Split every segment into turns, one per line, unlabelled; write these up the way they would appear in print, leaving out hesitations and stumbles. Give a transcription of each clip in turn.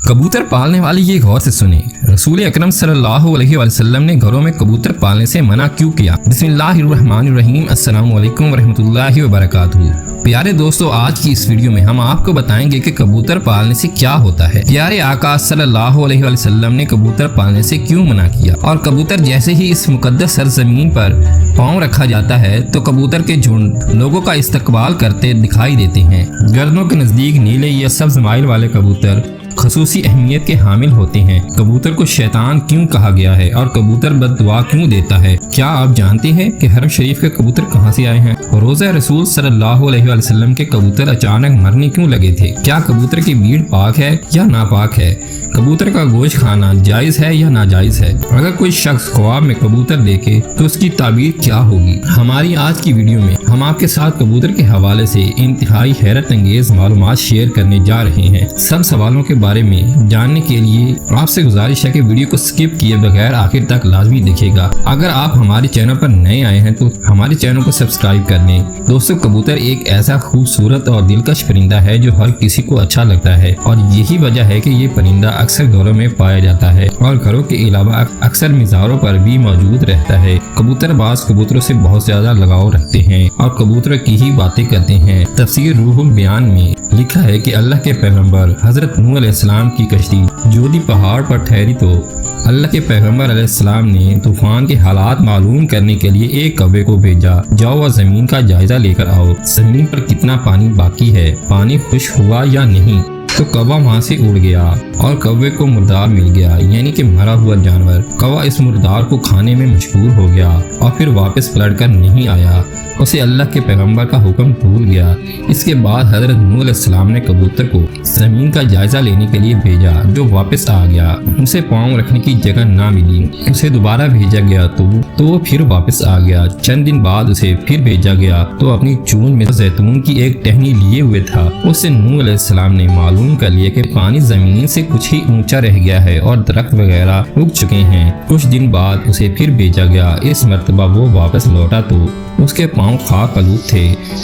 कबूतर पालने वाले ये गौर से सुने, रसूल अकरम सल्लल्लाहु अलैहि वसल्लम ने घरों में कबूतर पालने से मना क्यों किया। बिस्मिल्लाहिर्रहमानिर्रहीम, अस्सलाम वालेकुम वरहमतुल्लाहि वबरकातुहू। प्यारे दोस्तों, आज की इस वीडियो में हम आपको बताएंगे कि कबूतर पालने से क्या होता है। प्यारे आका सल्लल्लाहु अलैहि वसल्लम ने कबूतर पालने से क्यों मना किया, और कबूतर जैसे ही इस मुकद्दस सरजमीन पर पाँव रखा जाता है तो कबूतर के झुंड लोगों का इस्तकबाल करते दिखाई देते हैं। गर्दनों के नजदीक नीले या सब्ज माइल वाले कबूतर खसूसी अहमियत के हामिल होते हैं। कबूतर को शैतान क्यों कहा गया है और कबूतर बद्दुआ क्यों देता है? क्या आप जानते हैं कि हरम शरीफ के कबूतर कहां से आए हैं? रोज़ा रसूल सल्लल्लाहु अलैहि वसल्लम के कबूतर अचानक मरने क्यों लगे थे? क्या कबूतर की बीड़ पाक है या नापाक है? कबूतर का गोश्त खाना जायज़ है या नाजायज़ है? अगर कोई शख्स ख्वाब में कबूतर देखे तो उसकी ताबीर क्या होगी? हमारी आज की वीडियो में हम आपके साथ कबूतर के हवाले से इंतहाई हैरत अंगेज मालूमात शेयर करने जा रहे हैं। सब सवालों के बारे में जानने के लिए आपसे गुजारिश है कि वीडियो को स्किप किए बगैर आखिर तक लाजमी देखिएगा। अगर आप हमारे चैनल पर नए आए हैं तो हमारे चैनल को सब्सक्राइब कर लें। दोस्तों, कबूतर एक ऐसा खूबसूरत और दिलकश परिंदा है जो हर किसी को अच्छा लगता है, और यही वजह है कि ये परिंदा अक्सर घरों में पाया जाता है और घरों के अलावा अक्सर मिज़ारों पर भी मौजूद रहता है। कबूतरबाज कबूतरों से बहुत ज्यादा लगाव रखते हैं और कबूतर की ही बातें करते हैं। तफसीर रूहुल बयान में लिखा है कि अल्लाह के पैगंबर हजरत नूह अलैहिस्सलाम की कश्ती जोदी पहाड़ पर ठहरी तो अल्लाह के पैगंबर अलैहिस्सलाम ने तूफान के हालात मालूम करने के लिए एक कौवे को भेजा, जाओ और जमीन का जायजा लेकर आओ, जमीन पर कितना पानी बाकी है, पानी खुश्क हुआ या नहीं। तो कौवा वहाँ से उड़ गया और कौवे को मुर्दार मिल गया, यानी कि मरा हुआ जानवर। कौवा इस मुर्दार को खाने में मशगूल हो गया और फिर वापस पलट कर नहीं आया। उसे अल्लाह के पैगंबर का हुक्म भूल गया। इसके बाद हजरत नूह अलैहिस्सलाम ने कबूतर को जमीन का जायजा लेने के लिए भेजा, जो वापस आ गया। उसे पाँव रखने की जगह ना मिली, उसे दोबारा भेजा गया तो वो फिर वापस आ गया। चंद दिन बाद उसे फिर भेजा गया तो अपनी चून में जैतून की एक टहनी लिए हुए था। उससे नूह अलैहिस्सलाम ने मालूम कर लिया कि पानी जमीन से कुछ ही ऊंचा रह गया है और दरख्त वगैरह उग चुके हैं। कुछ दिन बाद उसे फिर भेजा गया। इस मर्तबा वो वापस लौटा तो उसके पाँव खाक आलूद थे।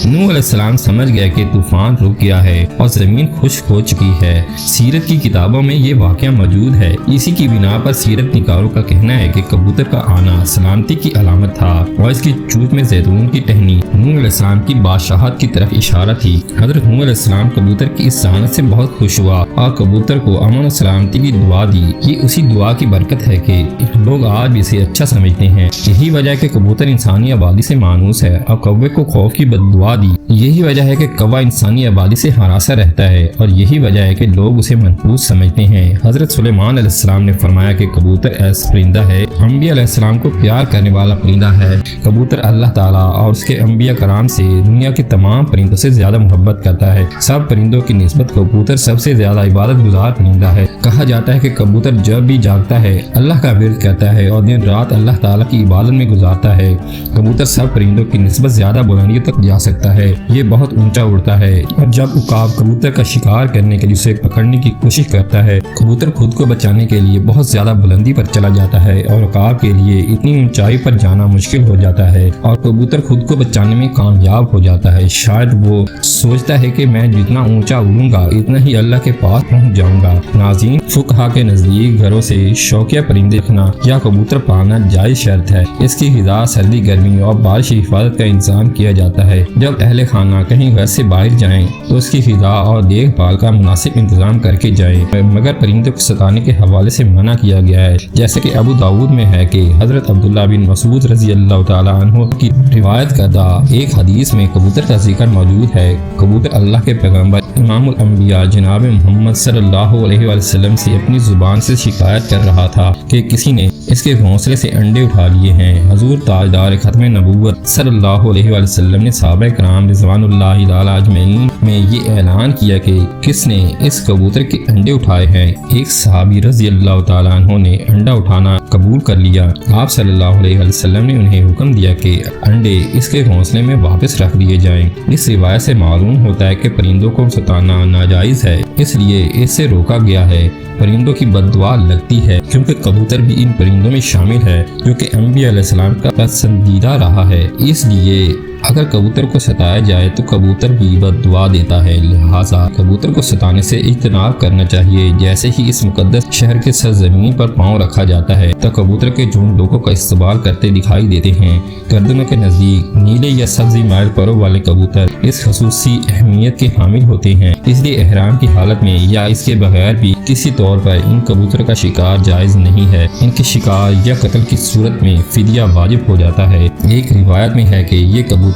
नूह अलैहिस्सलाम समझ गया कि तूफान रुक गया है और जमीन खुश्क हो चुकी है। सीरत की किताबों में ये वाक़या मौजूद है। इसी की बिना पर सीरत निगारों का कहना है कि कबूतर का आना सलामती की अलामत था और इसकी चूत में जैतून की टहनी नूह अलैहिस्सलाम की बादशाहत की तरफ इशारा थी। हजरत नूह अलैहिस्सलाम कबूतर की इस आनत से बहुत खुश हुआ और कबूतर को अमन और सलामती की दुआ दी। ये उसी दुआ की बरकत है कि लोग आज भी इसे अच्छा समझते हैं। यही वजह है कि कबूतर इंसानी आबादी से मानूस है और कौवे को खौफ की बद्दुआ दी। यही वजह है कि कौवा इंसानी आबादी से हरासा रहता है और यही वजह है कि लोग उसे मनहूस समझते हैं। हजरत सुलेमान अलैहिस्सलाम ने फरमाया कि कबूतर ऐसा परिंदा है, अंबिया अलैहिस्सलाम को प्यार करने वाला परिंदा है। कबूतर अल्लाह ताला और उसके अंबिया कराम से दुनिया के तमाम परिंदों से ज्यादा मोहब्बत करता है। सब परिंदों की निस्बत कबूतर सबसे ज्यादा इबादत गुजार परिंदा है। कहा जाता है कि कबूतर जब भी जागता है अल्लाह का विर्द करता है और दिन रात अल्लाह ताला की इबादत में गुजारता है। कबूतर सब परिंदों की निस्बत ज्यादा बुलंदियों तक जा सकता है। ये बहुत ऊंचा उड़ता है और जब उकाब कबूतर का शिकार करने के लिए उसे पकड़ने की कोशिश करता है, कबूतर खुद को बचाने के लिए बहुत ज्यादा बुलंदी पर चला जाता है और उकाब के लिए इतनी ऊंचाई पर जाना मुश्किल हो जाता है और कबूतर खुद को बचाने में कामयाब हो जाता है। शायद वो सोचता है कि मैं जितना ऊंचा उड़ूंगा इतना ही अल्लाह के पास पहुंच जाऊंगा। नाज़रीन, फुकहा के नजदीक घरों से शौकिया परिंदे रखना या कबूतर पालना जायज शर्त है। इसकी ग़िज़ा सर्दी, गर्मी और बारिश की हिफाजत का इंतजाम किया जाता है। जब अहले खाना कहीं घर से बाहर जाएं तो उसकी ग़िज़ा और देखभाल का मुनासिब इंतजाम करके जाएं, मगर परिंदों को सताने के हवाले से मना किया गया है। जैसे कि अबू दाऊद में है कि हजरत अब्दुल्ला बिन मसूद रज़ी अल्लाह ताला अन्हु की रिवायत करदा एक हदीस में कबूतर का जिक्र मौजूद है। कबूतर अल्लाह के पैगंबर इमामुल अंबिया जनाब मोहम्मद सल्लल्लाहु अलैहि वसल्लम से अपनी जुबान से शिकायत कर रहा था कि किसी ने इसके घोंसले से अंडे उठा लिए हैं। हजूर ताजदार खत्म नबूवत सल्लल्लाहु अलैहि वसल्लम ने सहाबा किराम रिज़वानुल्लाहि ताला अजमईन में ये ऐलान किया कि किसने इस कबूतर के अंडे उठाए हैं। एक सहाबी रज़ी अल्लाह ताला अन्हु ने अंडा उठाना कबूल कर लिया। आप सल्लल्लाहु अलैहि वसल्लम ने उन्हें हुक्म दिया कि अंडे इसके घोंसले में वापस रख दिए जाएं। इस रिवायत से मालूम होता है कि परिंदों को सताना नाजायज है, इसलिए इससे रोका गया है। परिंदों की बद्दुआ लगती है क्योंकि कबूतर भी इन परिंदों में शामिल है जो कि अंबिया अलैहिस्सलाम का पसंदीदा रहा है। इसलिए اگر کبوتر کو ستایا جائے تو کبوتر بھی بد دعا دیتا ہے، لہٰذا کبوتر کو ستانے سے اجتناب کرنا چاہیے۔ جیسے ہی اس مقدس شہر کے سرزمین پر پاؤں رکھا جاتا ہے تو کبوتر کے جھنڈ لوگوں کا استقبال کرتے دکھائی دیتے ہیں۔ گردنوں کے نزدیک نیلے یا سبزی مائل پروں والے کبوتر اس خصوصی اہمیت کے حامل ہوتے ہیں، اس لیے احرام کی حالت میں یا اس کے بغیر بھی کسی طور پر ان کبوتر کا شکار جائز نہیں ہے۔ ان کے شکار یا قتل کی صورت میں فدیہ واجب ہو جاتا ہے۔ ایک روایت میں ہے کہ یہ کبوتر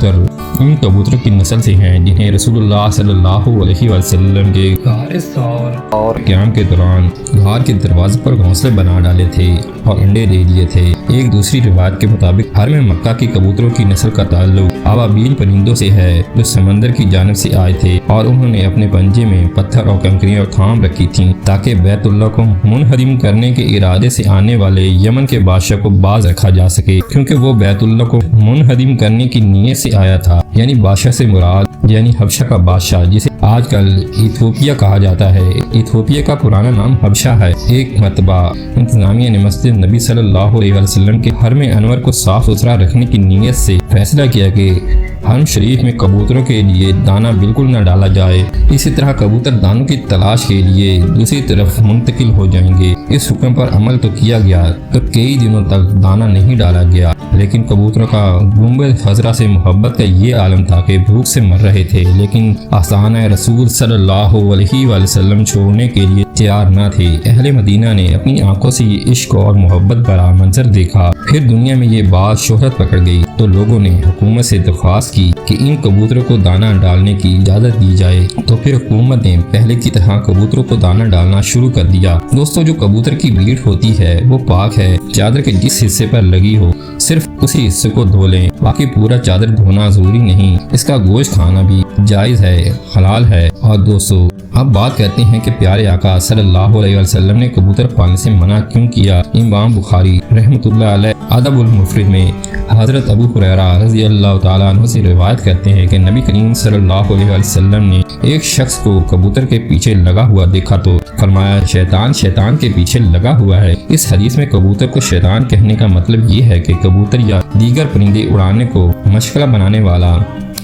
ان کبوتروں کی نسل سے ہیں جنہیں رسول اللہ صلی اللہ علیہ وسلم کے غار ثور اور قیام کے دوران غار کے دروازے پر گھونسلے بنا ڈالے تھے اور انڈے دے دیے تھے۔ ایک دوسری روایت کے مطابق حرم مکہ کے کبوتروں کی نسل کا تعلق ابابیل پرندوں سے ہے جو سمندر کی جانب سے آئے تھے اور انہوں نے اپنے پنجے میں پتھر اور کنکریاں تھام رکھی تھیں تاکہ بیت اللہ کو منہدم کرنے کے ارادے سے آنے والے یمن کے بادشاہ کو باز رکھا جا سکے، کیونکہ وہ بیت اللہ کو منہدم کرنے کی نیت سے آیا تھا۔ یعنی بادشاہ سے مراد یعنی حبشہ کا بادشاہ، جسے آج کل ایتھوپیا کہا جاتا ہے۔ ایتھوپیا کا پرانا نام حبشہ ہے۔ ایک مرتبہ انتظامیہ نے مسجد نبی صلی اللہ علیہ وسلم کے حرم انور کو صاف ستھرا رکھنے کی نیت سے فیصلہ کیا کہ حرم شریف میں کبوتروں کے لیے دانہ بالکل نہ ڈالا جائے۔ اسی طرح کبوتر دانوں کی تلاش کے لیے دوسری طرف منتقل ہو جائیں گے۔ اس حکم پر عمل تو کیا گیا تو کئی دنوں تک دانہ نہیں ڈالا گیا، لیکن کبوتروں کا گنبد خضرا سے محبت کا یہ عالم تھا کہ بھوک سے مر رہے تھے، لیکن آستانہ رسول صلی اللہ علیہ وسلم چھوڑنے کے لیے تیار نہ تھے۔ اہل مدینہ نے اپنی آنکھوں سے یہ عشق اور محبت بھرا منظر دیکھا۔ پھر دنیا میں یہ بات شہرت پکڑ گئی تو لوگوں نے حکومت سے درخواست کی کہ ان کبوتروں کو دانہ ڈالنے کی اجازت دی جائے، تو پھر حکومت نے پہلے کی طرح کبوتروں کو دانہ ڈالنا شروع کر دیا۔ دوستو، جو کبوتر کی بریڈ ہوتی ہے وہ پاک ہے۔ چادر کے جس حصے پر لگی ہو صرف اسی حصے کو دھو لیں، باقی پورا چادر دھونا ضروری نہیں۔ اس کا گوشت کھانا بھی جائز ہے، حلال ہے۔ اور دوستو، اب بات کرتے ہیں کہ پیارے آقا صلی اللہ علیہ وسلم نے کبوتر پالنے سے منع کیوں کیا۔ امام بخاری رحمۃ اللہ علیہ ادب المفرد میں حضرت ابو ہریرہ رضی اللہ تعالیٰ عنہ سے روایت کرتے ہیں کہ نبی کریم صلی اللہ علیہ وسلم نے ایک شخص کو کبوتر کے پیچھے لگا ہوا دیکھا تو فرمایا شیطان کے پیچھے لگا ہوا ہے۔ اس حدیث میں کبوتر کو شیطان کہنے کا مطلب یہ ہے کہ کبوتر یا دیگر پرندے اڑانے کو مشغلہ بنانے والا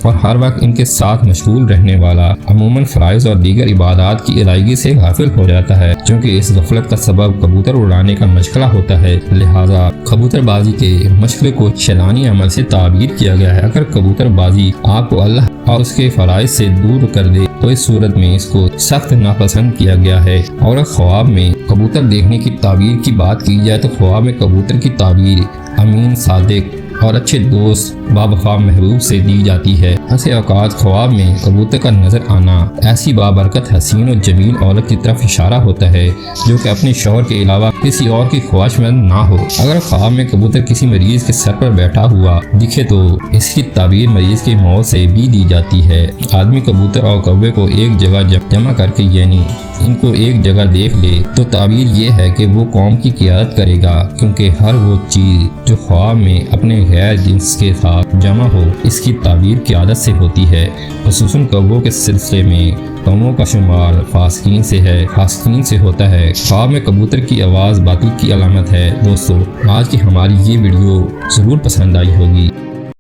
اور ہر وقت ان کے ساتھ مشغول رہنے والا عموماً فرائض اور دیگر عبادات کی ادائیگی سے غافل ہو جاتا ہے، چونکہ اس غفلت کا سبب کبوتر اڑانے کا مشغلہ ہوتا ہے۔ لہٰذا کبوتر بازی کے مشغلے کو شیطانی عمل سے تعبیر کیا گیا ہے۔ اگر کبوتر بازی آپ کو اللہ اور اس کے فرائض سے دور کر دے تو اس صورت میں اس کو سخت ناپسند کیا گیا ہے۔ اور خواب میں کبوتر دیکھنے کی تعبیر کی بات کی جائے تو خواب میں کبوتر کی تعبیر امین، صادق اور اچھے دوست باوفا محبوب سے دی جاتی ہے۔ ایسے اوقات خواب میں کبوتر کا نظر آنا ایسی بابرکت حسین و جمیل عورت کی طرف اشارہ ہوتا ہے جو کہ اپنے شوہر کے علاوہ کسی اور کی خواہش مند نہ ہو۔ اگر خواب میں کبوتر کسی مریض کے سر پر بیٹھا ہوا دکھے تو اس کی تعبیر مریض کی موت سے بھی دی جاتی ہے۔ آدمی کبوتر اور کوے کو ایک جگہ جمع کر کے یعنی ان کو ایک جگہ دیکھ لے تو تعبیر یہ ہے کہ وہ قوم کی قیادت کرے گا، کیونکہ ہر وہ چیز جو خواب میں اپنے غیر جنس کے ساتھ جمع ہو اس کی تعبیر قیادت سے ہوتی ہے۔ خصوصاً کووں کے سلسلے میں قوموں کا شمار فاسقین سے ہوتا ہے۔ خواب میں کبوتر کی آواز باطل کی علامت ہے۔ دوستو، آج کی ہماری یہ ویڈیو ضرور پسند آئی ہوگی۔